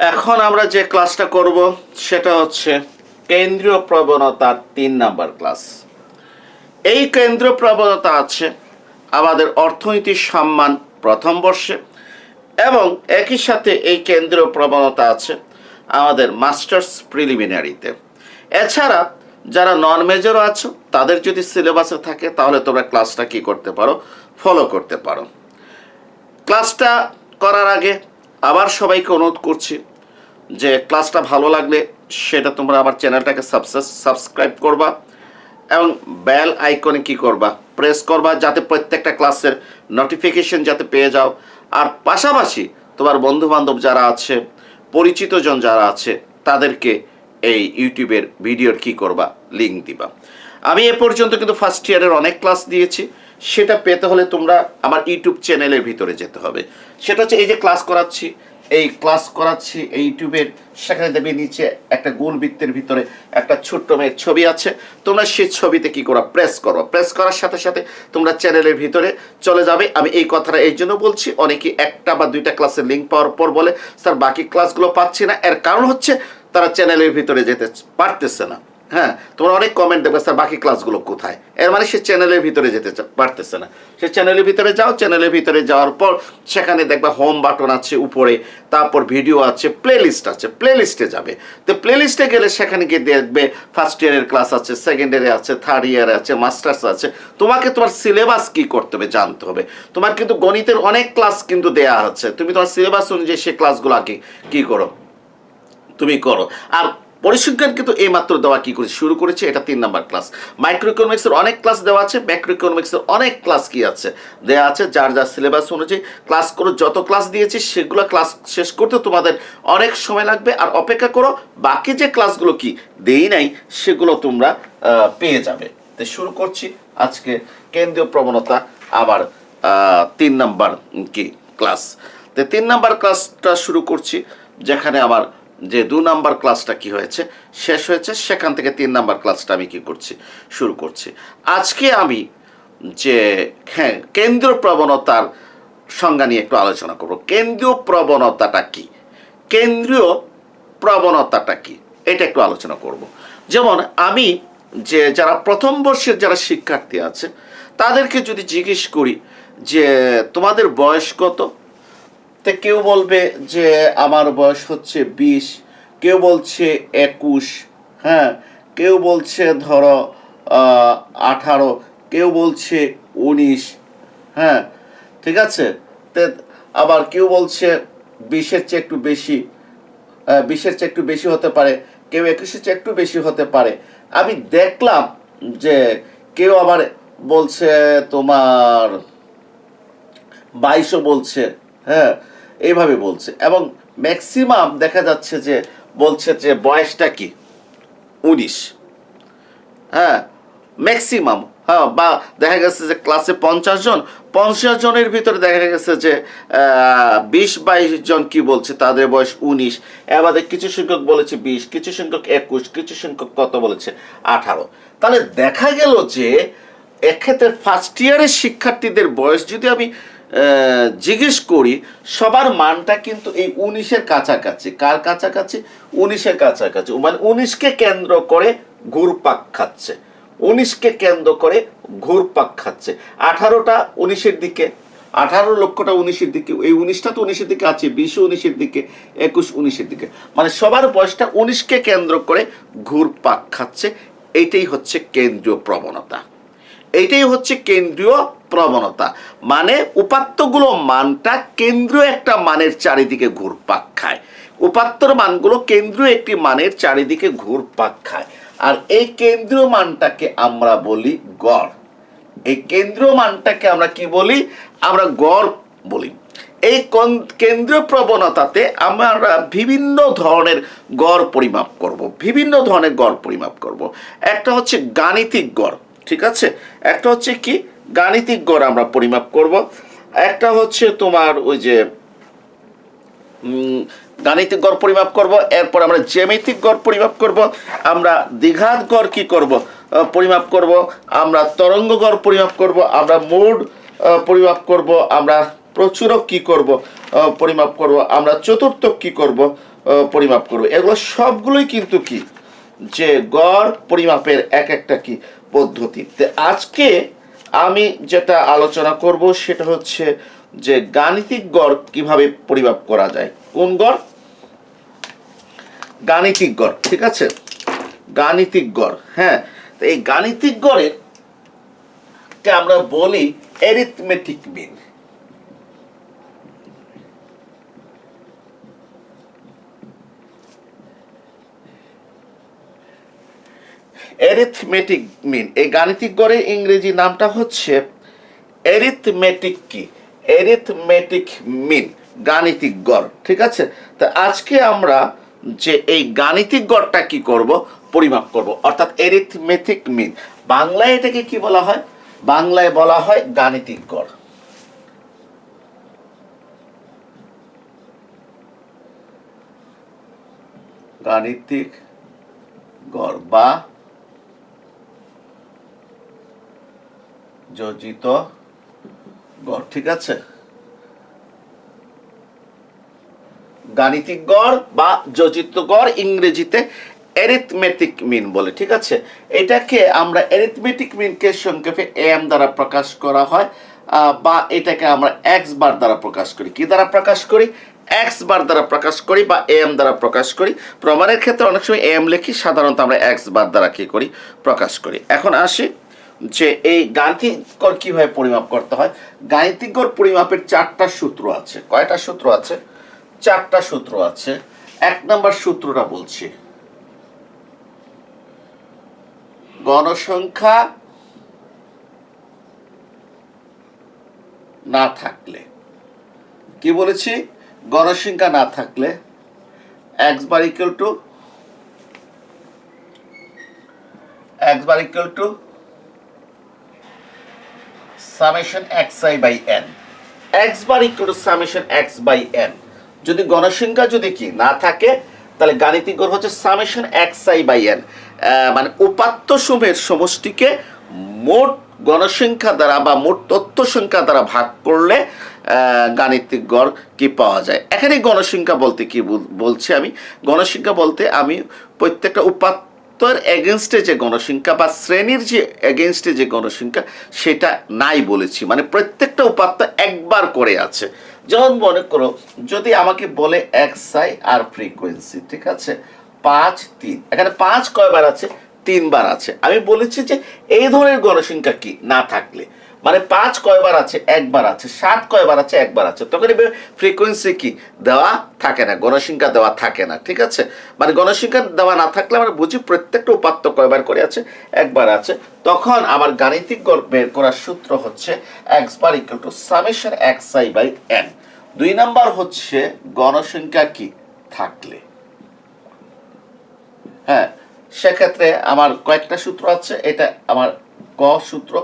এখন আমরা যে ক্লাসটা করব সেটা হচ্ছে কেন্দ্রীয় প্রবণতার ৩ নাম্বার ক্লাস। এই কেন্দ্রীয় প্রবণতা আছে আমাদের অর্থনীতি সম্মান প্রথম বর্ষে, এবং একই সাথে এই কেন্দ্রীয় প্রবণতা আছে আমাদের মাস্টার্স প্রিলিমিনারিতে। এছাড়া যারা নন মেজরও আছো তাদের যদি সিলেবাসে থাকে তাহলে তোমরা ক্লাসটা কি করতে পারো, ফলো করতে পারো। ক্লাসটা করার আগে আবার সবাইকে অনুরোধ করছি যে ক্লাসটা ভালো লাগলে সেটা তোমরা আবার চ্যানেলটাকে সাবস্ক্রাইব করবা এবং বেল আইকনে কি করবা, প্রেস করবা, যাতে প্রত্যেকটা ক্লাসের নোটিফিকেশন যাতে পেয়ে যাও। আর পাশাপাশি তোমার বন্ধুবান্ধব যারা আছে, পরিচিতজন যারা আছে, তাদেরকে এই ইউটিউবের ভিডিওর কি করবা, লিঙ্ক দিবা। আমি এ পর্যন্ত কিন্তু ফার্স্ট ইয়ারের অনেক ক্লাস দিয়েছি, সেটা পেতে হলে তোমরা আমার ইউটিউব চ্যানেলের ভিতরে যেতে হবে। সেটা হচ্ছে এই যে ক্লাস করাচ্ছি এই ইউটিউবের, সেখানে দেবে নিচে একটা গোল বৃত্তের ভিতরে একটা ছোট্ট মেয়ের ছবি আছে। তোমরা সেই ছবিতে কি করো, প্রেস করো। প্রেস করার সাথে সাথে তোমরা চ্যানেলের ভিতরে চলে যাবে। আমি এই কথাটা এই জন্য বলছি, অনেকে একটা বা দুইটা ক্লাসের লিঙ্ক পাওয়ার পর বলে স্যার বাকি ক্লাসগুলো পাচ্ছি না। এর কারণ হচ্ছে তারা চ্যানেলের ভিতরে যেতে পারতেছে না। হ্যাঁ, তোমরা অনেক কমেন্ট দেখবে স্যার বাকি ক্লাসগুলো কোথায়, এর মানে সে চ্যানেলের ভিতরে যেতে পারতেছে না। সে চ্যানেলের ভিতরে যাও, চ্যানেলের ভিতরে যাওয়ার পর সেখানে দেখবা হোম বাটন আছে উপরে, তারপর ভিডিও আছে, প্লেলিস্ট আছে, প্লেলিস্টে যাবে। তো প্লেলিস্টে গেলে সেখানে গিয়ে দেখবে ফার্স্ট ইয়ারের ক্লাস আছে, সেকেন্ড ইয়ারে আছে, থার্ড ইয়ারে আছে, মাস্টার্স আছে। তোমাকে তোমার সিলেবাস কি করতে হবে জানতে হবে। তোমার কিন্তু গণিতের অনেক ক্লাস কিন্তু দেয়া আছে, তুমি তোমার সিলেবাস অনুযায়ী সেই ক্লাসগুলো আগে কি করো, তুমি করো। আর পরিসংখ্যান কিন্তু এই মাত্র দেওয়া কি করে শুরু করেছে, এটা ৩ নাম্বার ক্লাস। মাইক্রো ইকোনমিক্সের অনেক ক্লাস দেওয়া আছে, ম্যাক্রো ইকোনমিক্সের অনেক ক্লাস কি আছে দেওয়া আছে। যার যার সিলেবাস অনুযায়ী ক্লাস করো। যত ক্লাস দিয়েছি সেগুলো ক্লাস শেষ করতে তোমাদের অনেক সময় লাগবে। আর অপেক্ষা করো, বাকি যে ক্লাসগুলো কি দেই নাই সেগুলো তোমরা পেয়ে যাবে। তো শুরু করছি আজকে কেন্দ্রীয় প্রবণতা আবার ৩ নাম্বার কি ক্লাস। তো ৩ নাম্বার ক্লাসটা শুরু করছি, যেখানে আমার যে ২ নাম্বার ক্লাসটা কি হয়েছে শেষ হয়েছে, সেখান থেকে ৩ নাম্বার ক্লাসটা আমি কি করছি, শুরু করছি। আজকে আমি যে কেন্দ্রীয় প্রবণতার সংজ্ঞা নিয়ে একটু আলোচনা করব। কেন্দ্রীয় প্রবণতাটা কি, কেন্দ্রীয় প্রবণতাটা কি, এটা একটু আলোচনা করব। যেমন আমি যে যারা প্রথম বর্ষের যারা শিক্ষার্থী আছে তাদেরকে যদি জিজ্ঞেস করি যে তোমাদের বয়স কত, তো কেউ বলবে যে আমার বয়স হচ্ছে ২০, কেউ বলছে ২১, হ্যাঁ, কেউ বলছে ধরো ১৮, কেউ বলছে ১৯, হ্যাঁ, ঠিক আছে। তো আবার কেউ বলছে ২০-এর চেয়ে একটু বেশি, ২০-এর চেয়ে একটু বেশি হতে পারে, কেউ ২১-এর চেয়ে একটু বেশি হতে পারে। আমি দেখলাম যে কেউ আবার বলছে তোমার ২২ও বলছে, হ্যাঁ, এইভাবে বলছে। এবং ম্যাক্সিমাম দেখা যাচ্ছে যে বলছে যে বয়সটা কি ১৯, হ্যাঁ, ম্যাক্সিমাম। হ্যাঁ, বা দেখা গেছে যে ক্লাসে ৫০ জনের ভিতরে দেখা গেছে যে ২০-২২ জন কি বলছে তাদের বয়স ১৯। এবার কিছু সংখ্যক বলেছে ২০, কিছু সংখ্যক ২১, কিছু সংখ্যক কত বলেছে ১৮। তাহলে দেখা গেল যে এক্ষেত্রে ফার্স্ট ইয়ারের শিক্ষার্থীদের বয়স যদি আমি জিজ্ঞেস করি, সবার মানটা কিন্তু এই ১৯-এর কাছাকাছি। কার কাছাকাছি? ১৯-এর কাছাকাছি। মানে ১৯-কে কেন্দ্র করে ঘুরপাক খাচ্ছে, ১৯-কে কেন্দ্র করে ঘুরপাক খাচ্ছে। ১৮টা ১৯-এর দিকে, ১৮ লক্ষটা ১৯-এর দিকে, এই ১৯টা তো ১৯-এর দিকে আছে, ২০ ১৯-এর দিকে, ২১ ১৯-এর দিকে। মানে সবার বয়সটা ১৯-কে কেন্দ্র করে ঘুরপাক খাচ্ছে। এইটাই হচ্ছে কেন্দ্রীয় প্রবণতা, এইটাই হচ্ছে কেন্দ্রীয় প্রবণতা। মানে উপাত্তগুলো মানটা কেন্দ্রীয় একটা মানের চারিদিকে ঘুরপাক খায়, উপাত্তর মানগুলো কেন্দ্রীয় একটি মানের চারিদিকে ঘুরপাক খায়। আর এই কেন্দ্রীয় মানটাকে আমরা বলি গড়। এই কেন্দ্রীয় মানটাকে আমরা কি বলি? আমরা গড় বলি। এই কেন্দ্রীয় প্রবণতাতে আমরা বিভিন্ন ধরনের গড় পরিমাপ করব, বিভিন্ন ধরনের গড় পরিমাপ করব। একটা হচ্ছে গাণিতিক গড়, ঠিক আছে, একটা হচ্ছে কি গাণিতিক গড় আমরা পরিমাপ করব। একটা হচ্ছে তোমার ওই যে গাণিতিক গড় পরিমাপ করব। এরপর আমরা জ্যামিতিক গড় পরিমাপ করব, আমরা দ্বিঘাত গড় কি করব, পরিমাপ করব, আমরা তরঙ্গ গড় পরিমাপ করব, আমরা মোড পরিমাপ করব, আমরা প্রচুরক কি করব, পরিমাপ করব, আমরা চতুর্থক কি করব, পরিমাপ করব। এগুলো সবগুলোই কিন্তু কি যে গড় পরিমাপের এক একটা কি পদ্ধতি। আজকে আমি যেটা আলোচনা করব সেটা হচ্ছে যে গাণিতিক গড় কিভাবে পরিমাপ করা যায়। কোন গড়? গাণিতিক গড়, ঠিক আছে, গাণিতিক গড়। হ্যাঁ, তো এই গাণিতিক গড়ের কে আমরা বলি অ্যারিথমেটিক মিন। অ্যারিথমেটিক মিন, এই গাণিতিক গড়ের ইংরেজি নামটা হচ্ছে অ্যারিথমেটিক কি, অ্যারিথমেটিক মিন, গাণিতিক গড়, ঠিক আছে। তা আজকে আমরা যে এই গাণিতিক গড়টা কি করব, পরিমাপ করব, অর্থাৎ অ্যারিথমেটিক মিন। বাংলায় এটাকে কি বলা হয়? বাংলায় বলা হয় গাণিতিক গড়। গাণিতিক গড় বা যোজিত গড়, ঠিক আছে, গাণিতিক গড় বা যোজিত গড় ইংরেজিতে অ্যারিথমেটিক মিন বলে, ঠিক আছে। এটাকে আমরা অ্যারিথমেটিক মিনকে সংক্ষেপে এম দ্বারা প্রকাশ করা হয়, বা এটাকে আমরা এক্স বার দ্বারা প্রকাশ করি। কি দ্বারা প্রকাশ করি? এক্স বার দ্বারা প্রকাশ করি বা এম দ্বারা প্রকাশ করি। প্রমাণের ক্ষেত্রে অনেক সময় এম লিখি, সাধারণত আমরা এক্স বার দ্বারা কি করি, প্রকাশ করি। এখন আসি যে এই গাণিতিক গড় কিভাবে পরিমাপ করতে হয়। গাণিতিক গড় পরিমাপের চারটা সূত্র আছে। কয়টা সূত্র আছে? চারটা সূত্র আছে। এক নম্বর সূত্রটা বলছি, গণসংখ্যা না থাকলে, কি বলেছি? গণসংখ্যা না থাকলে x bar equal to summation x I by n. X bar equal to summation x by n. যদি গণসংখ্যা যদি কি না থাকে, তাহলে গাণিতিক গড় হচ্ছে summation x I by n, মানে উপাত্ত সমূহের সমষ্টিকে মোট গণসংখ্যা দ্বারা বা মোট তথ্য সংখ্যা দ্বারা ভাগ করলে গাণিতিক গড় কি পাওয়া যায়। এখানে গণসংখ্যা বলতে কি বলছি আমি? গণসংখ্যা বলতে আমি প্রত্যেকটা উপাত্তর এগেনস্টে যে গণসংখ্যা বা শ্রেণীর যে এগেনস্টে যে গণসংখ্যা সেটা নাই বলেছি, মানে প্রত্যেকটা উপাত্ত একবার করে আছে। যেমন মনে করো যদি আমাকে বলে এক্স আই আর ফ্রিকোয়েন্সি, ঠিক আছে, 5 3, এখানে 5 কয়বার আছে? 3 বার আছে। আমি বলেছি যে এই ধরনের গণসংখ্যা কি না থাকলে, মানে 5 কয়বার আছে? একবার আছে। 7 কয়বার আছে? একবার আছে। তখন ফ্রিকোয়েন্সি কি দেওয়া থাকে না, গণসংখ্যা দেওয়া থাকে না, ঠিক আছে। মানে গণসংখ্যা দেওয়া না থাকলে আমরা বুঝি প্রত্যেকটা উপাত্ত কয়বার করে আছে? একবার আছে। তখন আমার গাণিতিক গড় বের করার সূত্র হচ্ছে x bar equal to summation x I by n. 2 number হচ্ছে গণসংখ্যা কি থাকলে। হ্যাঁ, সেক্ষেত্রে আমার কয়েকটা সূত্র আছে। এটা আমার ক সূত্র।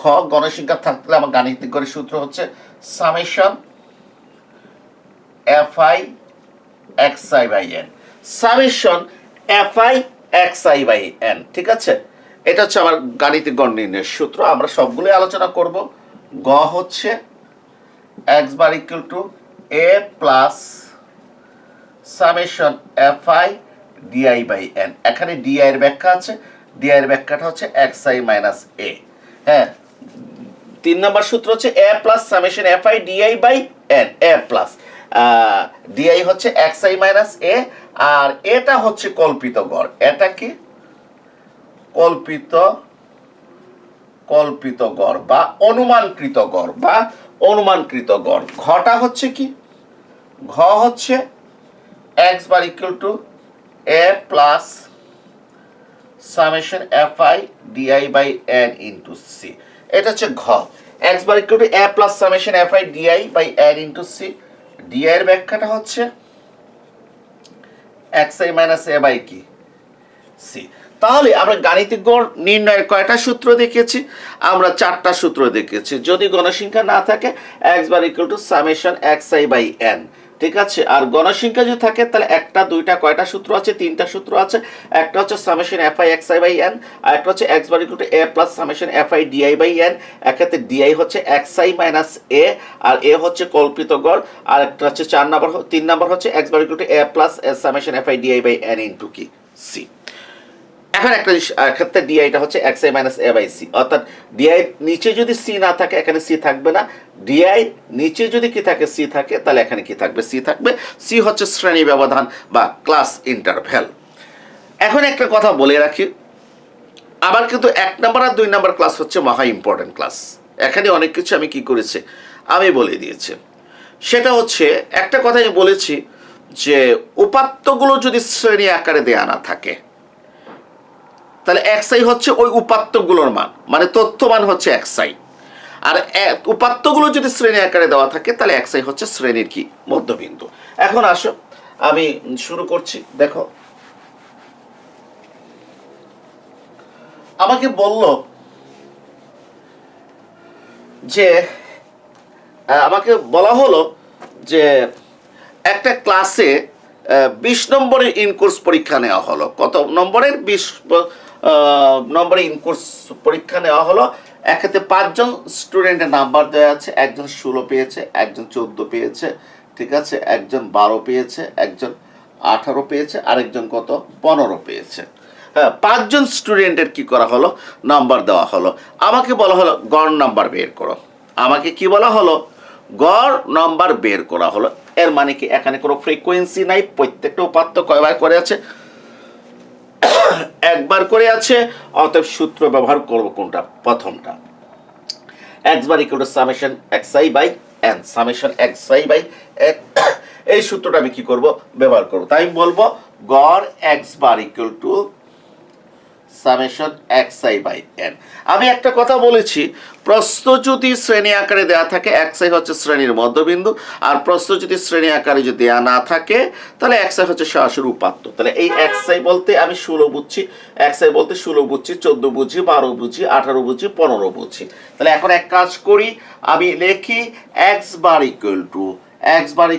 খ, গণসংখ্যা থাকলে আমার গাণিতিক গড়ের সূত্র হচ্ছে summation F I x I by n. Summation F I x I by n, ঠিক আছে। এটা হচ্ছে আমার গাণিতিক গড় নির্ণয়ের সূত্র। আমরা সবগুলোই আলোচনা করব। গ হচ্ছে x bar equal to A plus summation F I DI by n. এখানে ডিআই এর ব্যাখ্যা আছে। ডিআই এর ব্যাখ্যাটা হচ্ছে এক্স আই মাইনাস এ। হ্যাঁ, 3 নম্বর সূত্র হচ্ছে A plus summation F I DI by N. A plus DI হচ্ছে এক্স আই মাইনাস এ, আর এটা হচ্ছে কল্পিত গড়। এটা কি? কল্পিত গড় বা অনুমানকৃত গড় বা অনুমানকৃত গড়। ঘটা হচ্ছে কি? ঘ হচ্ছে x bar equal to A plus summation F I DI by N into C. এটা হচ্ছে ঘ। X bar equal to A plus summation F I DI by N into C. DI এর ব্যাখ্যাটা হচ্ছে X I minus A by কি C. তাহলে আমরা গাণিতিক গড় নির্ণয়ের কয়টা সূত্র দেখেছি? আমরা 4টা সূত্র দেখেছি। যদি গণসংখ্যা না থাকে x bar equal to summation x I by n, ঠিক আছে। আর গণসংখ্যা যদি থাকে তাহলে একটা দুইটা কয়টা সূত্র আছে, তিনটা সূত্র আছে। একটা হচ্ছে summation F I x I by N, আর একটা হচ্ছে x bar equal to A plus summation F I DI by N. এক্ষেত্রে ডিআই হচ্ছে এক্স আই মাইনাস এ, আর এ হচ্ছে কল্পিত গড়। আর একটা হচ্ছে 3 নাম্বার হচ্ছে x bar equal to A plus summation F I DI by N into কি সি। এখন একটা ক্ষেত্রে ডিআইটা হচ্ছে X I minus A by C, অর্থাৎ ডিআই নিচে যদি সি না থাকে এখানে সি থাকবে না, ডিআই নিচে যদি কি থাকে সি থাকে তাহলে এখানে কি থাকবে সি থাকবে। সি হচ্ছে শ্রেণী ব্যবধান বা ক্লাস ইন্টারভ্যাল। এখন একটা কথা বলে রাখি, আবার কিন্তু 1 নাম্বার আর 2 নাম্বার ক্লাস হচ্ছে মহা ইম্পর্টেন্ট ক্লাস। এখানে অনেক কিছু আমি কি করেছি আমি বলে দিয়েছি। সেটা হচ্ছে একটা কথা আমি বলেছি যে উপাত্তগুলো যদি শ্রেণী আকারে দেয়া না থাকে তাহলে এক্সআই হচ্ছে ওই উপাত্তগুলোর মান, মানে তথ্যমান হচ্ছে এক্সআই। আর উপাত্তগুলো যদি শ্রেণী আকারে দেওয়া থাকে তাহলে এক্সআই হচ্ছে শ্রেণীর কি মধ্যবিন্দু। এখন আসো আমি শুরু করছি। দেখো আমাকে বলল যে আমাকে বলা হলো যে একটা ক্লাসে 20 নম্বরের ইনকোর্স পরীক্ষা নেওয়া হলো। কত নম্বরের? 20 নম্বরের ইনকোর্স পরীক্ষা নেওয়া হলো। এক্ষেত্রে 5 জন স্টুডেন্টের নাম্বার দেওয়া আছে। একজন 16 পেয়েছে, একজন 14 পেয়েছে, ঠিক আছে, একজন 12 পেয়েছে, একজন 18 পেয়েছে, আরেকজন কত 15 পেয়েছে। হ্যাঁ, 5 জন স্টুডেন্টের কি করা হলো নাম্বার দেওয়া হলো। আমাকে বলা হলো গড় নাম্বার বের করো। আমাকে কি বলা হলো গড় নাম্বার বের করা হলো। এর মানে কি এখানে কোনো ফ্রিকোয়েন্সি নাই, প্রত্যেকটা উপাত্ত কয়বার করে আছে একবার করে আছে। অতএব সূত্র ব্যবহার করব কোনটা? প্রথমটা, x bar equal to summation x I by n, summation x I by n. এই সূত্রটা আমি কি করব ব্যবহার করব। তাই আমি বলবো গড় x bar equal to summation x I by n. আমি একটা কথা বলেছি, প্রস্থ যদি শ্রেণী আকারে দেওয়া থাকে এক্স আই হচ্ছে শ্রেণীর মধ্যবিন্দু, আর প্রস্থ যদি শ্রেণী আকারে যদি দেওয়া না থাকে তাহলে এক্স আই হচ্ছে সরাসরি উপাত্ত। তাহলে এই এক্স আই বলতে আমি 16 বুঝছি, এক্স আই বলতে 16 বুঝছি, 14 বুঝি, 12 বুঝি, 18 বুঝি, 15 বুঝি। তাহলে এখন এক কাজ করি, আমি লিখি x bar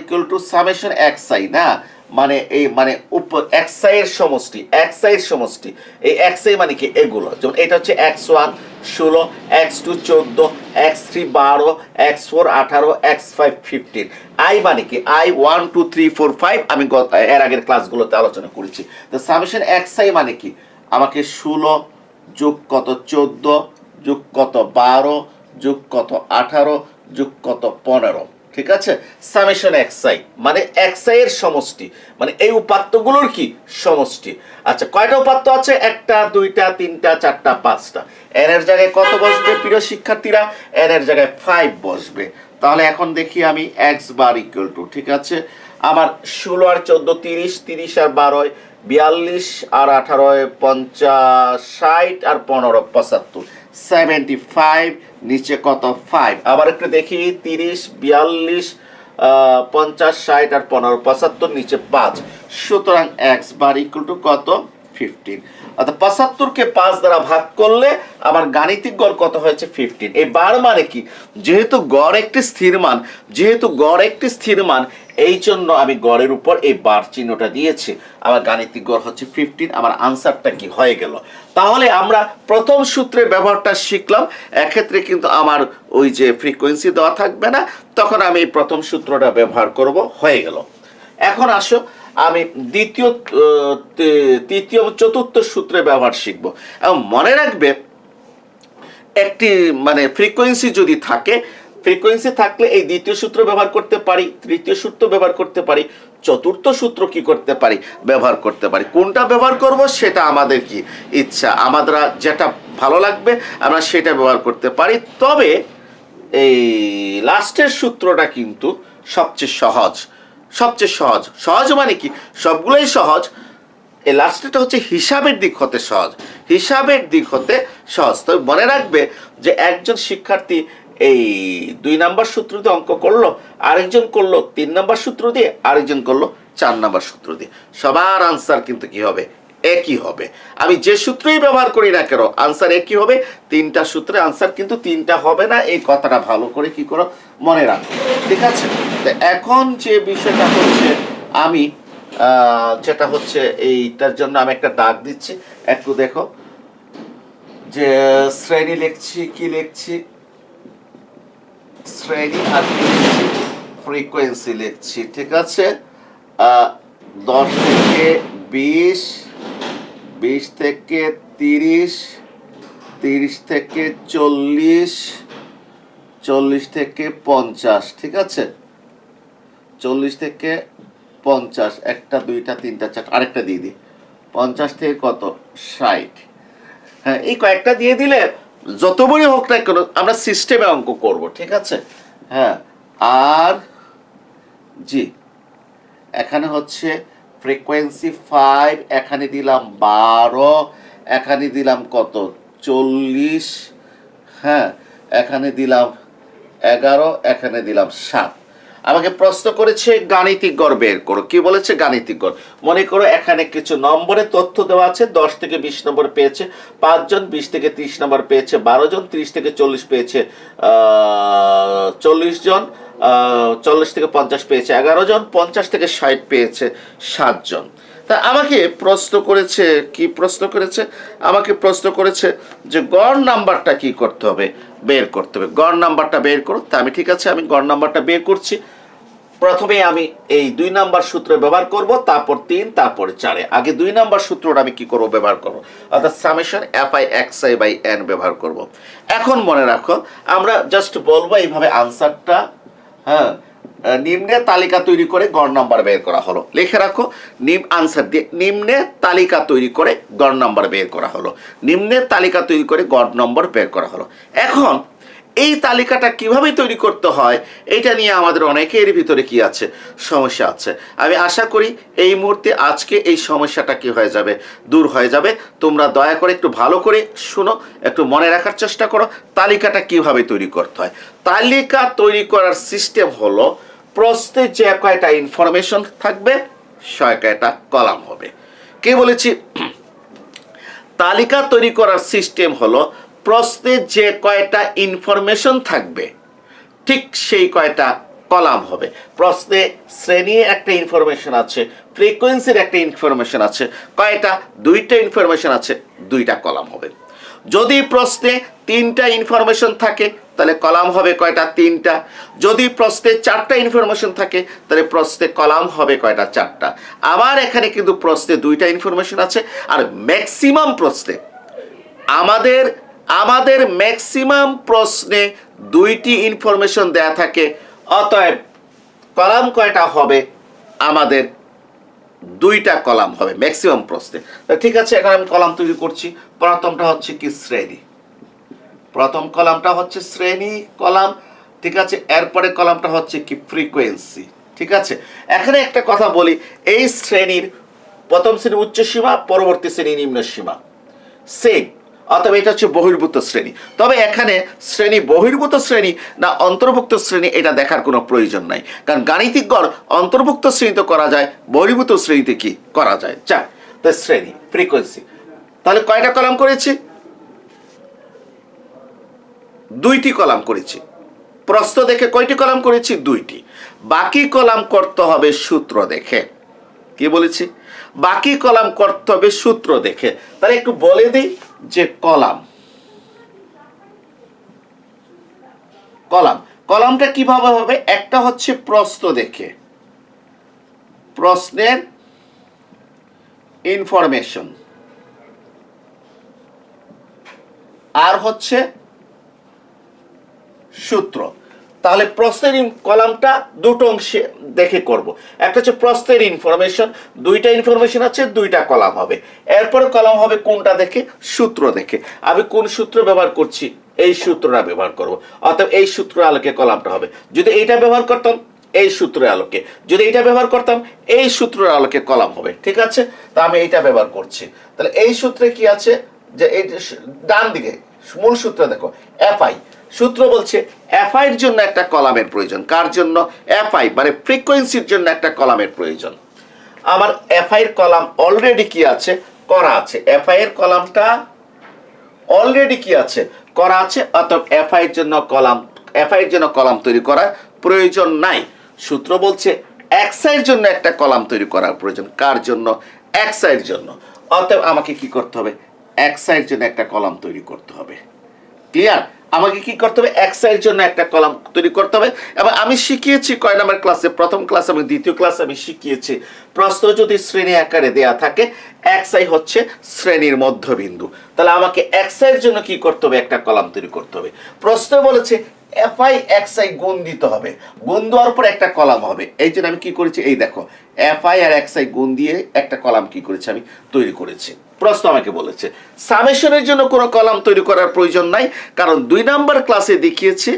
equal to summation x I, না মানে এই মানে এক্সআই এর সমষ্টি, এক্সআই এর সমষ্টি। এই এক্সআই মানে কি এগুলো, যেমন এটা হচ্ছে x1 16, x2 14, x3 12, x4 18, x5 15। I মানে কি আই 1 2 3 4 5 আমি এর আগের ক্লাসগুলোতে আলোচনা করেছি। তো সামেশন এক্সআই মানে কি আমাকে 16 যোগ কত 14 যোগ কত 12 যোগ কত 18 যোগ কত 15, ঠিক আছে। সামেশন এক্সআই মানে এক্সআই এর সমষ্টি, মানে এই উপাত্তগুলোর কি সমষ্টি। আচ্ছা, কয়টা উপাত্ত আছে? একটা, দুইটা, তিনটা, চারটা, পাঁচটা। এন এর জায়গায় কত বসবে প্রিয় শিক্ষার্থীরা? এন এর জায়গায় 5 বসবে। তাহলে এখন দেখি আমি এক্স বার ইকুয়াল টু, ঠিক আছে, আমার 16 আর 14 30, 30 আর 12 42, আর 18 50, 60 আর 15 75, 75, নিচে কত 5। আবার একটু দেখি 30 42 50 60 আর 15 75, নিচে 5। সুতরাং এক্স বার ইকুয়াল টু কত 15। অর্থাৎ 75কে 5 দ্বারা ভাগ করলে আমার গাণিতিক গড় কত হয়েছে 15। এই বার মানে কি, যেহেতু গড় একটি স্থির মান, এই জন্য আমি গড়ের উপর এই বার চিহ্নটা দিয়েছি। আমার গাণিতিক গড় হচ্ছে 15। আমার আনসারটা কি হয়ে গেল। তাহলে আমরা প্রথম সূত্রের ব্যবহারটা শিখলাম। এক্ষেত্রে কিন্তু আমার ওই যে ফ্রিকোয়েন্সি দেওয়া থাকবে না, তখন আমি এই প্রথম সূত্রটা ব্যবহার করব, হয়ে গেল। এখন আসো আমি দ্বিতীয়, তৃতীয়, চতুর্থ সূত্রের ব্যবহার শিখব। এবং মনে রাখবে একটি মানে ফ্রিকোয়েন্সি যদি থাকে, ফ্রিকোয়েন্সি থাকলে এই দ্বিতীয় সূত্র ব্যবহার করতে পারি, তৃতীয় সূত্র ব্যবহার করতে পারি, চতুর্থ সূত্র কি করতে পারি ব্যবহার করতে পারি। কোনটা ব্যবহার করব সেটা আমাদের কি ইচ্ছা, আমাদের যেটা ভালো লাগবে আমরা সেটা ব্যবহার করতে পারি। তবে এই লাস্টের সূত্রটা কিন্তু সবচেয়ে সহজ মানে কি সবগুলোই সহজ। এই লাস্টেরটা হচ্ছে হিসাবের দিক হতে সহজ। তবে মনে রাখবে যে একজন শিক্ষার্থী এই 2 নাম্বার সূত্র দিয়ে অঙ্ক করলো, আরেকজন করলো 3 নাম্বার সূত্র দিয়ে, আরেকজন করলো 4 নাম্বার সূত্র দিয়ে। সবার আনসার কিন্তু কি হবে একই হবে। আমি যে সূত্রই ব্যবহার করি না কেন আনসার একই হবে। তিনটা সূত্রে আনসার কিন্তু তিনটা হবে না, এই কথাটা ভালো করে কি করো মনে রাখো, ঠিক আছে? তো এখন যে বিষয়টা হচ্ছে আমি যেটা হচ্ছে এইটার জন্য আমি একটা দাগ দিচ্ছি, একটু দেখো যে শ্রেণী লিখছি, কি লিখছি, শ্রেণী আর কি লিখছি, ফ্রিকোয়েন্সি লিখছি, ঠিক আছে? 10 থেকে 20, 20 থেকে 30, 30 থেকে 40, 40 থেকে 50, ঠিক আছে? 40 থেকে 50, একটা দুইটা তিনটা চারটা, আরেকটা দিয়ে দিই, 50 থেকে কত 60। হ্যাঁ, এই কয়েকটা দিয়ে দিলে যত বড়ই হোক না কেন আমরা সিস্টেমে অঙ্ক করব, ঠিক আছে? হ্যাঁ, আর জি এখানে হচ্ছে ফ্রিকোয়েন্সি 5, এখানে দিলাম 12, এখানে দিলাম কত 40, হ্যাঁ এখানে দিলাম 11, এখানে দিলাম 7। আমাকে প্রশ্ন করেছে গাণিতিক গড় বের করো। কি বলেছে? গাণিতিক গড়। মনে করো এখানে কিছু নম্বরে তথ্য দেওয়া আছে। 10 থেকে 20 নম্বর পেয়েছে 5 জন, 20 থেকে 30 নম্বর পেয়েছে 12 জন, 30 থেকে 40 পেয়েছে 40 জন, 40 থেকে 50 পেয়েছে 11 জন, 50 থেকে 60 পেয়েছে 7 জন। তা আমাকে প্রশ্ন করেছে, কি প্রশ্ন করেছে? আমাকে প্রশ্ন করেছে যে গড় নাম্বারটা কি করতে হবে, বের করতে হবে। গড় নাম্বারটা বের করো। তা আমি ঠিক আছে, আমি গড় নাম্বারটা বের করছি। প্রথমে আমি এই 2 নাম্বার সূত্র ব্যবহার করব, তারপর 3, তারপর 4। আগে 2 নাম্বার সূত্রটা আমি কি করব ব্যবহার করব, অর্থাৎ summation fi xi by n ব্যবহার করব। এখন মনে রাখো আমরা জাস্ট বলবো এইভাবে আনসারটা, হ্যাঁ, নিম্নে তালিকা তৈরি করে গড় নাম্বার বের করা হলো। লিখে রাখো আনসার দিয়ে নিম্নে তালিকা তৈরি করে গড় নাম্বার বের করা হলো। নিম্নে তালিকা তৈরি করে গড় নম্বর বের করা হলো। এখন এই তালিকাটা কিভাবে তৈরি করতে হয় এটা নিয়ে আমাদের অনেকের ভিতরে কি আছে, সমস্যা আছে। আমি আশা করি এই মুহূর্তে আজকে এই সমস্যাটা কি হয়ে যাবে, দূর হয়ে যাবে। তোমরা দয়া করে একটু ভালো করে শুনো, একটু মনে রাখার চেষ্টা করো তালিকাটা কিভাবে তৈরি করতে হয়। তালিকা তৈরি করার সিস্টেম হলো প্রশ্নে যে কয়টা ইনফরমেশন থাকবে সে কয়টা কলাম হবে। কে বলেছি? তালিকা তৈরি করার সিস্টেম হলো প্রশ্নে যে কয়টা ইনফরমেশন থাকবে ঠিক সেই কয়টা কলাম হবে। প্রশ্নে শ্রেণীর একটা ইনফরমেশন আছে, ফ্রিকোয়েন্সির একটা ইনফরমেশন আছে, কয়টা? 2টা ইনফরমেশন আছে, 2টা কলাম হবে। যদি প্রশ্নে 3টা ইনফরমেশন থাকে তাহলে কলাম হবে কয়টা? 3টা। যদি প্রশ্নে 4টা ইনফরমেশন থাকে তাহলে প্রশ্নে কলাম হবে কয়টা? 4টা। আবার এখানে কিন্তু প্রশ্নে 2টা ইনফরমেশন আছে, আর ম্যাক্সিমাম প্রশ্নে আমাদের ম্যাক্সিমাম প্রশ্নে 2টি ইনফরমেশন দেয়া থাকে। অতএব কলাম কয়টা হবে? আমাদের 2টা কলাম হবে ম্যাক্সিমাম প্রশ্নে। ঠিক আছে, এখন আমি কলাম তৈরি করছি। প্রথমটা হচ্ছে কি? শ্রেণী। প্রথম কলামটা হচ্ছে শ্রেণী কলাম, ঠিক আছে। এরপরে কলামটা হচ্ছে কি? ফ্রিকোয়েন্সি, ঠিক আছে। এখানে একটা কথা বলি, এই শ্রেণীর প্রথম শ্রেণী উচ্চ সীমা, পরবর্তী শ্রেণী নিম্ন সীমা সেম, অথবা এটা হচ্ছে বহির্ভূত শ্রেণী। তবে এখানে শ্রেণী বহির্ভূত শ্রেণী না অন্তর্ভুক্ত শ্রেণী এটা দেখার কোনো প্রয়োজন নাই, কারণ গাণিতিক গড় অন্তর্ভুক্ত শ্রেণীতে করা যায়, বহির্ভূত শ্রেণীতে কি করা যায়। যা তো শ্রেণী ফ্রিকোয়েন্সি, তাহলে কয়টা কলাম করেছি? 2টি কলাম করেছি। প্রশ্ন দেখে কয়টি কলাম করেছি? 2টি। বাকি কলাম করতে হবে সূত্র দেখে। কি বলেছি? বাকি কলাম করতে হবে সূত্র দেখে। তাহলে একটু বলে দিই যে কলামটা কিভাবে হবে। একটা হচ্ছে প্রশ্ন দেখে, প্রশ্নের ইনফরমেশন, আর হচ্ছে সূত্র। তাহলে প্রশ্নের কলামটা দুটো অংশে দেখে করব। একটা হচ্ছে প্রশ্নের ইনফরমেশন, 2টা ইনফরমেশন আছে, 2টা কলাম হবে। এরপরে কলাম হবে কোনটা দেখে? সূত্র দেখে। আমি কোন সূত্র ব্যবহার করছি? এই সূত্রটা ব্যবহার করব। অর্থাৎ এই সূত্রের আলোকে কলামটা হবে। যদি এইটা ব্যবহার করতাম এই সূত্রের আলোকে, যদি এইটা ব্যবহার করতাম এই সূত্রের আলোকে কলাম হবে, ঠিক আছে। তা আমি এইটা ব্যবহার করছি। তাহলে এই সূত্রে কি আছে যে এই ডান দিকে মূল সূত্র দেখো, এফআই সূত্র বলছে এফআই এর জন্য একটা কলামের প্রয়োজন। কার জন্য? এফআই মানে ফ্রিকোয়েন্সির জন্য একটা কলামের প্রয়োজন। আমার এফআই এর কলাম অলরেডি কি আছে? করা আছে, এফআই এর কলামটা অলরেডি কি আছে, করা আছে, অতএব এফআই এর জন্য কলাম তৈরি করার প্রয়োজন নাই। সূত্র বলছে এক্সআই এর জন্য একটা কলাম তৈরি করার প্রয়োজন। কার জন্য? এক্সআই এর জন্য। অতএব আমাকে কি করতে হবে? এক্সআই এর জন্য একটা কলাম তৈরি করতে হবে। ক্লিয়ার? আমাকে কি করতে হবে? এক্সআই এর জন্য একটা কলাম তৈরি করতে হবে। এবং আমি শিখিয়েছি কয় নাম্বার ক্লাসে, প্রথম ক্লাস এবং দ্বিতীয় ক্লাসে আমি শিখিয়েছি, প্রশ্ন যদি শ্রেণী আকারে দেয়া থাকে, এক্সআই হচ্ছে শ্রেণীর মধ্যবিন্দু। তাহলে আমাকে এক্সআই এর জন্য কি করতে হবে? একটা কলাম তৈরি করতে হবে। প্রশ্ন বলেছে এফআই এক্সআই গুণ দিতে হবে, গুণ দেওয়ার পর একটা কলাম হবে। এই জন্য আমি কি করেছি, এই দেখো, এফআই আর এক্সআই গুণ দিয়ে একটা কলাম কি করেছি, আমি তৈরি করেছি। প্রশ্ন আমাকে বলেছে সামেশনের জন্য কোনো কলাম তৈরি করার প্রয়োজন নাই, কারণ 2 নাম্বার ক্লাসে দেখিয়েছি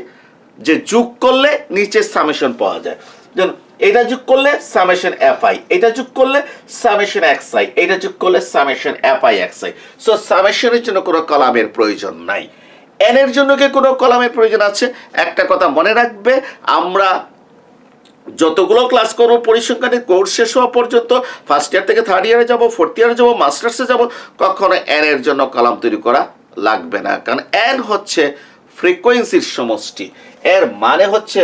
যে যোগ করলে নিচে সামেশন পাওয়া যায়। যেমন এটা যোগ করলে সামেশন এফআই, এটা যোগ করলে সামেশন এক্সআই, এটা যোগ করলে সামেশন এফআই এক্সআই। সো সামেশনের জন্য কোনো কলামের প্রয়োজন নাই। এন এর জন্য কি কোনো কলামের প্রয়োজন আছে? একটা কথা মনে রাখবে, আমরা যতগুলো ক্লাস করবো পরিসংখ্যানের কোর্স শেষ হওয়া পর্যন্ত, ফার্স্ট ইয়ার থেকে থার্ড ইয়ারে যাবো, ফোর্থ ইয়ারে যাবো, মাস্টার্সে যাবো, কখনো এন এর জন্য কলাম তৈরি করা লাগবে না। কারণ এন হচ্ছে ফ্রিকোয়েন্সির সমষ্টি। এর মানে হচ্ছে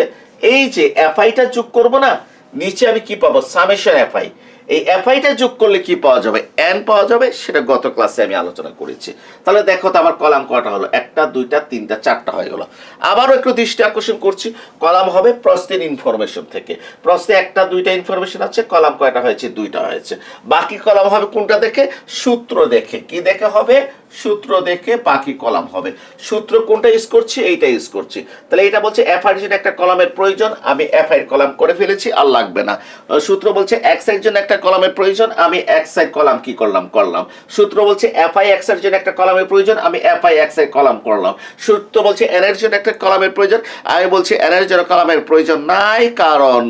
এই যে এফআইটা যোগ করবো না, নিচে আমি কি পাবো? Summation FI. এই এফআইটা যোগ করলে কি পাওয়া যাবে? এন পাওয়া যাবে। সেটা গত ক্লাসে আমি আলোচনা করেছি। তাহলে দেখো তো আমার কলাম কয়টা হলো? 1টা 2টা 3টা 4টা হয়ে গেল। আবারও একটু দৃষ্টি আকর্ষণ করছি, কলাম হবে প্রশ্নের ইনফরমেশন থেকে। প্রশ্নে 1টা 2টা ইনফরমেশন আছে, কলাম কয়টা হয়েছে? 2টা হয়েছে। বাকি কলাম হবে কোনটা দেখে? সূত্র দেখে। কি দেখে হবে? সূত্র দেখে বাকি কলাম হবে। সূত্র কোনটা ইউজ করছি? এইটা ইউজ করছি। তাহলে এটা বলছে এফআই এর জন্য একটা কলামের প্রয়োজন, আমি এফআই এর কলাম করে ফেলেছি, আর লাগবে না। সূত্র বলছে এক্স এর জন্য একটা কলামের প্রয়োজন, আমি এক্স এর কলাম কি করলাম? করলাম। সূত্র বলছে এফআই এক্স এর জন্য একটা কলামের প্রয়োজন, আমি এফআই এক্স এর কলাম করলাম। সূত্র বলছে এন এর জন্য একটা কলামের প্রয়োজন, আমি বলছি এন এর জন্য কলামের প্রয়োজন নাই, কারণ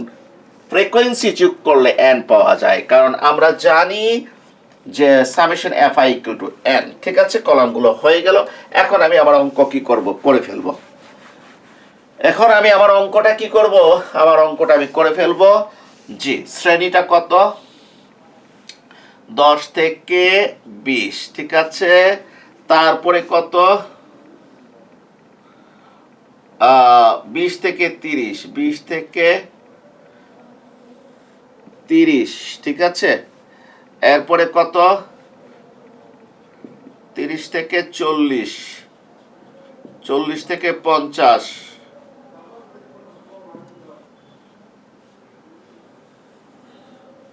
ফ্রিকোয়েন্সি যোগ করলে এন পাওয়া যায়। কারণ আমরা জানি যে summation FI equal to N. ঠিক আছে, কলামগুলো হয়ে গেল। এখন আমি আমার অঙ্ক কি করব? করে ফেলবো। এখন আমি আমার অঙ্কটা কি করব? আমার অঙ্কটা আমি করে ফেলবো। জি, শ্রেণীটা কত? 10 থেকে 20। ঠিক আছে, তারপরে কত? 20 থেকে 30, 20 থেকে 30। ঠিক আছে, এরপরে কত? 30 থেকে 40, 40 থেকে 50,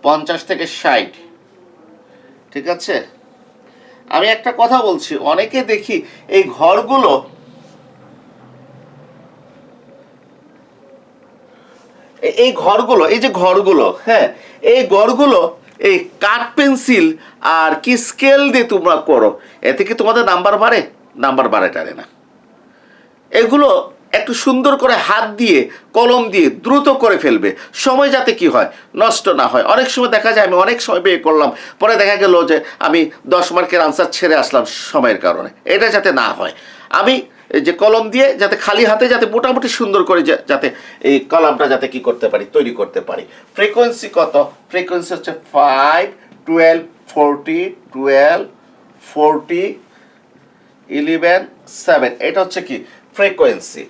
50 থেকে 60। ঠিক আছে, আমি একটা কথা বলছি, অনেকে দেখি এই ঘরগুলো, এই যে ঘরগুলো, হ্যাঁ, এই ঘরগুলো এই কাঠ পেন্সিল আর কি স্কেল দিয়ে তোমরা করো, এতে কি তোমাদের নাম্বার বাড়ে? নাম্বার বাড়ে টারে না। এগুলো একটু সুন্দর করে হাত দিয়ে কলম দিয়ে দ্রুত করে ফেলবে, সময় যাতে কি হয়, নষ্ট না হয়। অনেক সময় দেখা যায় আমি অনেক সময় ব্যয় করলাম, পরে দেখা গেল যে আমি 10 মার্কের আনসার ছেড়ে আসলাম সময়ের কারণে। এটা যাতে না হয়, আমি যে কলম দিয়ে যাতে খালি হাতে যাতে মোটামুটি সুন্দর করে যাতে এই কলামটা যাতে কি করতে পারি, তৈরি করতে পারি। ফ্রিকোয়েন্সি কত? ফ্রিকোয়েন্সি হচ্ছে 5, 12, 40, 12, 40, 11, 7। এটা হচ্ছে কি? ফ্রিকোয়েন্সি।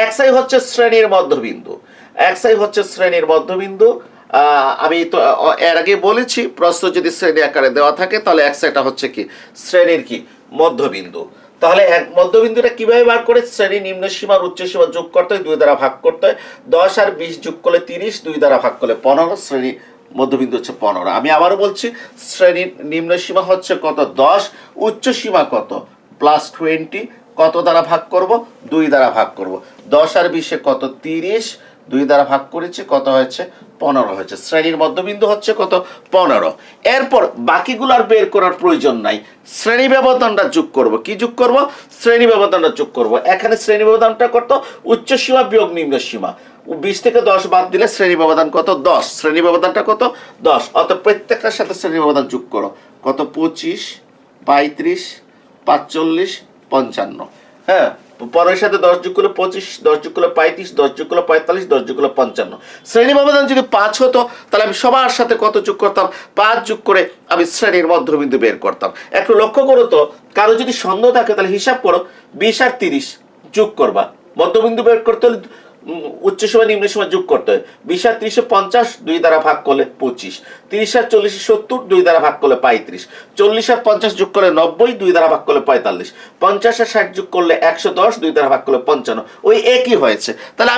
এক্সআই হচ্ছে শ্রেণীর মধ্যবিন্দু। এক্সআই হচ্ছে শ্রেণীর মধ্যবিন্দু। আমি তো এর আগে বলেছি, প্রশ্ন যদি শ্রেণী আকারে দেওয়া থাকে তাহলে এক্সআইটা হচ্ছে কি? শ্রেণীর কি? মধ্যবিন্দু। তাহলে মধ্যবিন্দুটা কিভাবে বার করে? শ্রেণী নিম্ন সীমা আর উচ্চ সীমা যোগ করতে হয়, 2 দ্বারা ভাগ করতে হয়। 10 আর 20 যোগ করলে 30, 2 দ্বারা ভাগ করলে 15। শ্রেণী মধ্যবিন্দু হচ্ছে 15। আমি আবারও বলছি, শ্রেণীর নিম্ন সীমা হচ্ছে কত? 10। উচ্চ সীমা কত? +20। কত দ্বারা ভাগ করব? 2 দ্বারা ভাগ করব। 10 আর 20 কত? 30। 2 দ্বারা ভাগ করেছি, কত হয়েছে? 15 হয়েছে। শ্রেণীর মধ্যবিন্দু হচ্ছে কত? 15। এরপর বাকিগুলো আর বের করার প্রয়োজন নাই, শ্রেণী ব্যবধানটা যোগ করব। কি যোগ করব? শ্রেণী ব্যবধানটা যোগ করব। এখানে শ্রেণী ব্যবধানটা কত? উচ্চ সীমা বিয়োগ নিম্ন সীমা। 20 থেকে 10 বাদ দিলে শ্রেণী ব্যবধান কত? 10। শ্রেণী ব্যবধানটা কত? 10। অত প্রত্যেকটার সাথে শ্রেণী ব্যবধান যোগ করো। কত? 25, 35, 45, 55। হ্যাঁ, 15 সাথে 10 যোগ করলে 25, 10 যোগ করলে 35, 10 যোগ করলে 45, 10 যোগ করলে 55। শ্রেণী ব্যবধান যদি 5 হতো তাহলে আমি সবার সাথে কত যোগ করতাম? 5 যোগ করে আমি শ্রেণীর মধ্যবিন্দু বের করতাম। একটু লক্ষ্য করো তো, কারো যদি সন্দেহ থাকে তাহলে হিসাব করো, 20 আর 30 যোগ করবা, মধ্যবিন্দু বের করতে হলে উচ্চ সীমা নিম্ন সীমা যোগ করতে হয়। 20 আর 30 50, 2 দ্বারা ভাগ করলে 25। 30 আর 40 70, 2 দ্বারা ভাগ করলে 35। 40 আর 50 যোগ করলে 90, 2 দ্বারা ভাগ করলে 45। 50 আর 60 যোগ করলে 110, 2 দ্বারা ভাগ করলে 55। ওই একই হয়েছে। তাহলে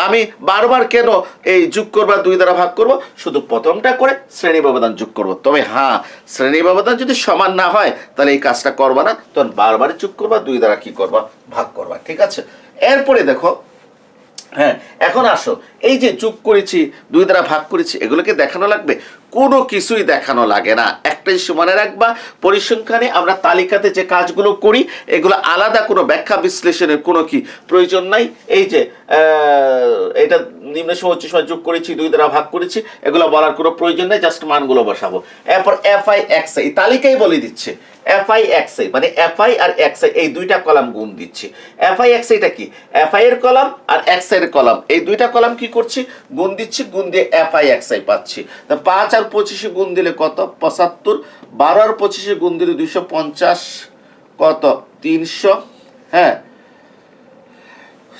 আমি বারবার কেন এই যোগ করবা 2 দ্বারা ভাগ করব? শুধু প্রথমটা করে শ্রেণী ব্যবধান যোগ করব। তবে হ্যাঁ, শ্রেণী ব্যবধান যদি সমান না হয় তাহলে এই কাজটা করবা না, তখন বারবার যোগ করবা, 2 দ্বারা কি করবা? ভাগ করবা। ঠিক আছে? এরপরে দেখো, হ্যাঁ, এখন আসো, এই যে যোগ করেছি, 2 দ্বারা ভাগ করেছি, এগুলোকে দেখানো লাগবে? কোনো কিছুই দেখানো লাগে না। একটাই মনে রাখবা, পরিসংখ্যানে আমরা তালিকাতে যে কাজগুলো করি এগুলো আলাদা কোনো ব্যাখ্যা বিশ্লেষণের কোনো কি প্রয়োজন নাই। এই যে এটা নিম্ন সীমা উচ্চ সীমা যোগ করেছি, 2 দ্বারা ভাগ করেছি, এগুলো বলার কোনো প্রয়োজন নেই, জাস্ট মানগুলো বসাবো। এরপর এফআই এক্সআই তালিকাই বলে দিচ্ছে। এফআই এক্সআই মানে এফআই আর এক্সআই এই দুইটা কলাম গুণ দিচ্ছি। এফআই এক্সআইটা কি? এফআই এর কলাম আর এক্সআই এর কলাম, এই দুইটা কলাম কি করছি? গুণ দিচ্ছি, গুণ দিয়ে এফআই এক্সআই পাচ্ছি। তো 5 আর 25 গুণ দিলে কত? 75। 12 আর 25 গুণ দিলে 250, কত? 300। হ্যাঁ,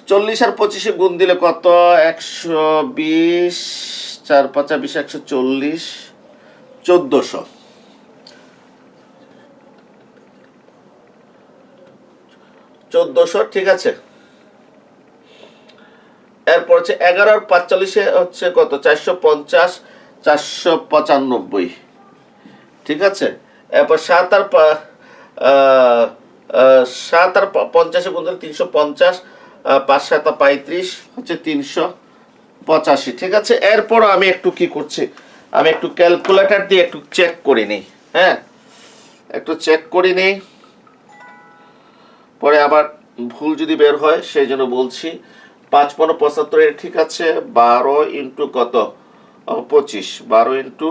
40 আর 25 গুণ দিলে কত? 120। 4 5 20, 140, 1400। 1400, ঠিক আছে। এরপর হচ্ছে 11 আর 45 হচ্ছে কত? 450, 495। ঠিক আছে। এরপর 7 আর 50 গুণ দিলে 350, 5 7 35 হচ্ছে 385। ঠিক আছে। এরপর আমি একটু কি করছি, আমি একটু ক্যালকুলেটর দিয়ে একটু চেক করে নিই। হ্যাঁ, একটু চেক করে নিই, পরে আবার ভুল যদি বের হয় সেই জন্য বলছি। 5 5 75, ঠিক আছে। 12 ইন্টু কত? 25। 12 ইন্টু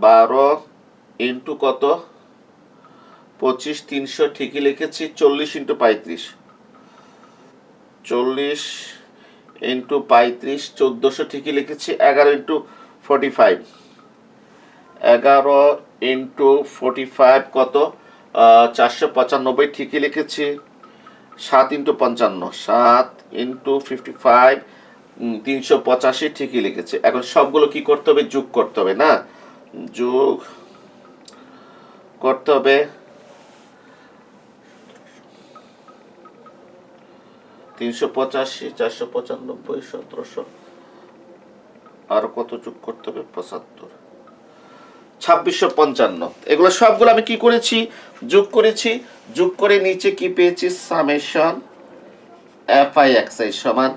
12 ইন্টু কত? 25, 300, ঠিকই লিখেছি। 40 ইন্টু 35, 40 ইন্টু 35, 1400, ঠিকই লিখেছি। 11 ইন্টু 45, 11 ইন্টু 45 কত? 495, ঠিকই লিখেছি। 7 ইন্টু 55, 7 ইন্টু 55, 385, ঠিকই লিখেছে। এখন সবগুলো কি করতে হবে? যোগ করতে হবে না? যোগ করতে হবে। 385, 495, 1700, আর কত যোগ করতে হবে? 75, 2655। এগুলো সবগুলো আমি কি করেছি? যোগ করেছি। যোগ করে নিচে কি পেয়েছি? সামেশন এফআই এক্সআই সমান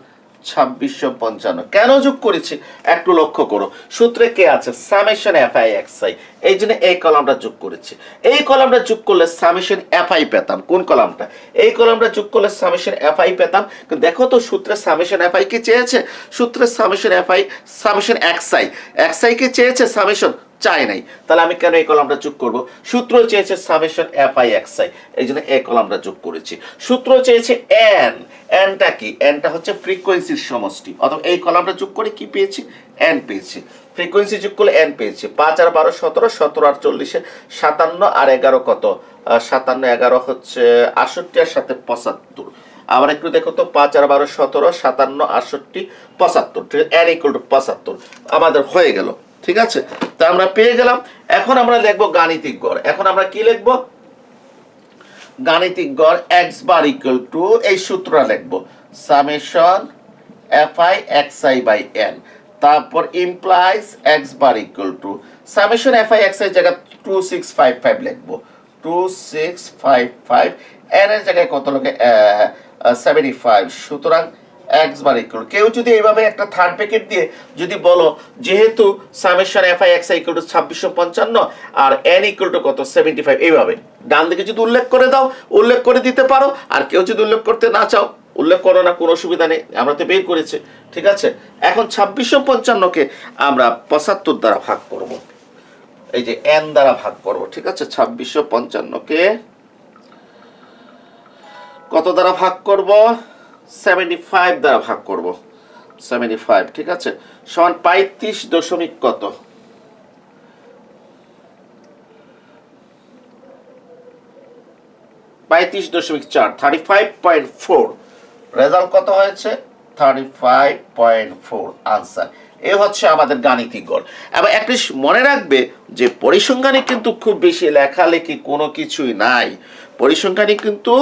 2655। কেন যোগ করেছি একটু লক্ষ্য করো। সূত্রে কে আছে? সামেশন এফআই এক্সআই, এই জন্য এই কলামটা যোগ করেছি। এই কলামটা যোগ করলে সামেশন এফআই পেতাম। কোন কলামটা? এই কলামটা যোগ করলে সামেশন এফআই পেতাম। কিন্তু দেখো তো, সূত্রে সামেশন এফআই কে চেয়েছে? সূত্রে summation FI, summation XI, XI কে চেয়েছে, সামেশন চাই নাই। তাহলে আমি কেন এই কলামটা যোগ করব? সূত্র চেয়েছে সামেশন এফআই এক্সআই, এই জন্য এই কলামটা যোগ করেছি। সূত্র চেয়েছে এন, এনটা কি? এনটা হচ্ছে ফ্রিকোয়েন্সির সমষ্টি। অথবা এই কলামটা যোগ করে কি পেয়েছি? এন পেয়েছি। ফ্রিকোয়েন্সি যোগ করলে এন পেয়েছি। 5 আর 12 17, 17 আর 40 57, আর 11 কত? 57 11 হচ্ছে 68, আর সাথে 75। আবার একটু দেখো তো, 5 আর 12 17, 57 68 75, ঠিক আছে। এন ইকুয়াল টু 75 আমাদের হয়ে গেল। ঠিক আছে, তা আমরা পেয়ে গেলাম। এখন আমরা লিখবো গাণিতিক গড়। এখন আমরা কি লিখবো? গাণিতিক গড় এক্স বার ইকুয়াল টু, এই সূত্রটা লিখবো, summation FI XI by N. তারপর implies X bar equal to summation FI XI জায়গায় 2655 লিখবো, 2655। এন এর জায়গায় কত লিখে? 75। সুতরাং এক্স বার ইকুয়াল, কেউ যদি এইভাবে একটা থার্ড ব্র্যাকেট দিয়ে যদি বলো যেহেতু summation FI x i equal to 2655 আর এন ইকুয়াল টু কত? 75, এইভাবে ডান দিকে যদি উল্লেখ করে দাও, উল্লেখ করে দিতে পারো। আর কেউ যদি উল্লেখ করতে না চাও উল্লেখ করো না, কোনো অসুবিধা নেই, আমরা তো বের করেছি। ঠিক আছে, এখন 2655-কে আমরা 75 দ্বারা ভাগ করব, এই যে n দ্বারা ভাগ করব। ঠিক আছে, 2655-কে কত দ্বারা ভাগ করব? 75 দ্বারা ভাগ করব, 75। ঠিক আছে, সমান 35 দশমিক কত? 35.4, 35.4। রেজাল্ট কত হয়েছে? 35.4 আনসার। এ হচ্ছে আমাদের গাণিতিক গড়। এবার একটা মনে রাখবে যে পরিসংখ্যানে কিন্তু খুব বেশি লেখালেখি কোনো কিছুই নাই। পরিসংখ্যানে কিন্তু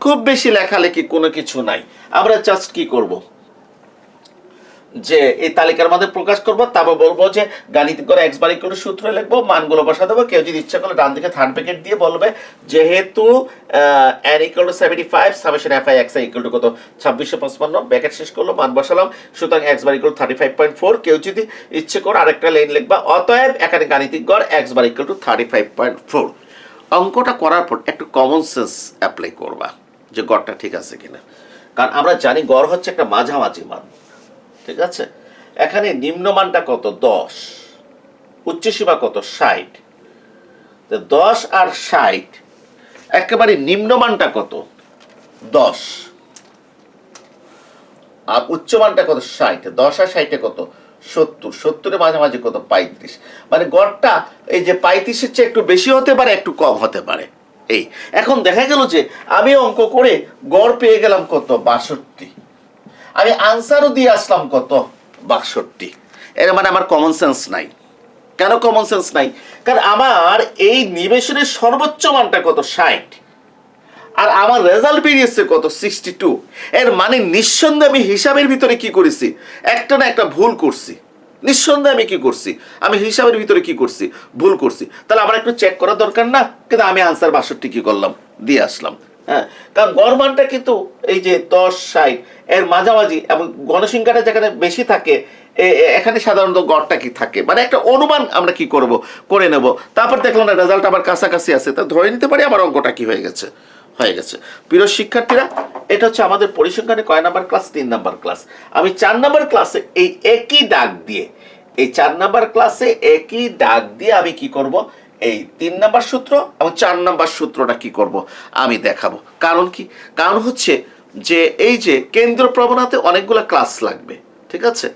খুব বেশি লেখালেখি কোনো কিছু নাই। আমরা জাস্ট কি করব, যে এই তালিকার মধ্যে প্রকাশ করব, তারপর বলবো যে গাণিতিক গড় x = সূত্র লিখবো, মানগুলো বসা দেবো। কেউ যদি ইচ্ছা করে ডান দিকে থার্ড ব্র্যাকেট দিয়ে বলবে যেহেতু n = 75 সামেশন fi xi = কত 2655, ব্র্যাকেট শেষ করলো, মান বসালাম, সুতরাং x = 35.4। কেউ যদি ইচ্ছে করে আরেকটা লাইন লিখবা, অতএব এখানে গাণিতিক গড় x = 35.4। অঙ্কটা করার পর একটু কমন সেন্স অ্যাপ্লাই করবা যে গড়টা ঠিক আছে কিনা, কারণ আমরা জানি গড় হচ্ছে একটা মাঝামাঝি মান। ঠিক আছে, এখানে নিম্নমানটা কত? 10, উচ্চ সীমা কত? 60। 10 আর 60, একেবারে নিম্নমানটা কত? 10, আর উচ্চমানটা কত? 60। 10 আর 60 কত? 70। 70-এর মাঝামাঝি কত? 35। মানে গড়টা এই যে 35-এর চেয়ে একটু বেশি হতে পারে, একটু কম হতে পারে। এই এখন দেখা গেল যে আমি অঙ্ক করে গড় পেয়ে গেলাম কত? 62। আমি আনসারও দিয়ে আসলাম কত? 62। এর মানে আমার কমন সেন্স নাই। কেন কমন সেন্স নাই? কারণ আমার এই নিবেশনের সর্বোচ্চ মানটা কত? 60, আর আমার রেজাল্ট বেরিয়েছে কত? 62। এর মানে নিঃসন্দেহে আমি হিসাবের ভিতরে কি করেছি? একটা না একটা ভুল করছি। নিঃসন্দেহে আমি কি করছি? আমি হিসাবের ভিতরে কি করছি? ভুল করছি। তাহলে আমার একটু চেক করা দরকার না? কিন্তু আমি আনসার 62 কি করলাম? দিয়ে আসলাম। হ্যাঁ, কারণ গড় মানটা কিন্তু এই যে 10, 60 এর মাঝামাঝি, এবং গণসংখ্যাটা যেখানে বেশি থাকে এখানে সাধারণত গড়টা কি থাকে, মানে একটা অনুমান আমরা কি করব, করে নেব। তারপর দেখলাম না রেজাল্ট আবার কাছাকাছি আছে, তা ধরে নিতে পারি আমার অঙ্কটা কি হয়ে গেছে। প্রিয় শিক্ষার্থীরা, এটা হচ্ছে আমাদের পরিসংখ্যানে কয় নাম্বার ক্লাস? 3 number class. আমি 4 নাম্বার ক্লাসে এই একই ডাক দিয়ে, এই 4 নাম্বার ক্লাসে একই ডাক দিয়ে আমি কি করব, এই 3 নাম্বার সূত্র এবং 4 নাম্বার সূত্রটা কি করব আমি দেখাবো। কারণ কি? কারণ হচ্ছে যে এই যে কেন্দ্র প্রবণতাতে অনেকগুলো ক্লাস লাগবে। ঠিক আছে,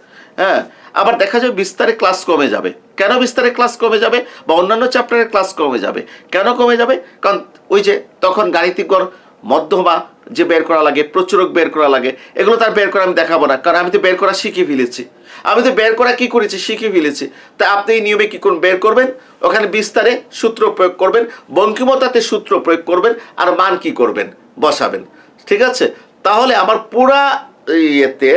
হ্যাঁ, আবার দেখা যাবে বিস্তারে ক্লাস কমে যাবে। কেন বিস্তারে ক্লাস কমে যাবে, বা অন্যান্য চ্যাপ্টারের ক্লাস কমে যাবে? কেন কমে যাবে? কারণ ওই যে তখন গাণিতিক গড়, মধ্যমা যে বের করা লাগে, প্রচুরক বের করা লাগে, এগুলো তার বের করা আমি দেখাবো না, কারণ আমি তো বের করা শিখে ফেলেছি। আমি তো বের করা কি করেছি? শিখে ফেলেছি। তা আপনি এই নিয়মে কি করুন? বের করবেন, ওখানে বিস্তারে সূত্র প্রয়োগ করবেন, বঙ্কিমতাতে সূত্র প্রয়োগ করবেন, আর মান কি করবেন? বসাবেন। ঠিক আছে, তাহলে আমার পুরা ইয়েতে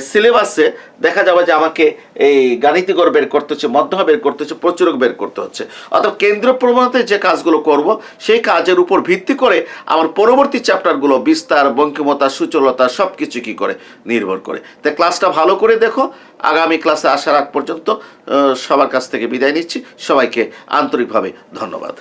সিলেবাসে দেখা যাবে যে আমাকে এই গাণিতিক গড় বের করতে হচ্ছে, মধ্যমা বের করতে হচ্ছে, প্রচুরক বের করতে হচ্ছে। অর্থাৎ কেন্দ্র প্রবণতায় যে কাজগুলো করব সেই কাজের উপর ভিত্তি করে আমার পরবর্তী চ্যাপ্টারগুলো বিস্তার, বঙ্কিমতা, সূচলতা সব কিছু কী করে নির্ভর করে। তাই ক্লাসটা ভালো করে দেখো। আগামী ক্লাসে আসার আগ পর্যন্ত সবার কাছ থেকে বিদায় নিচ্ছি। সবাইকে আন্তরিকভাবে ধন্যবাদ।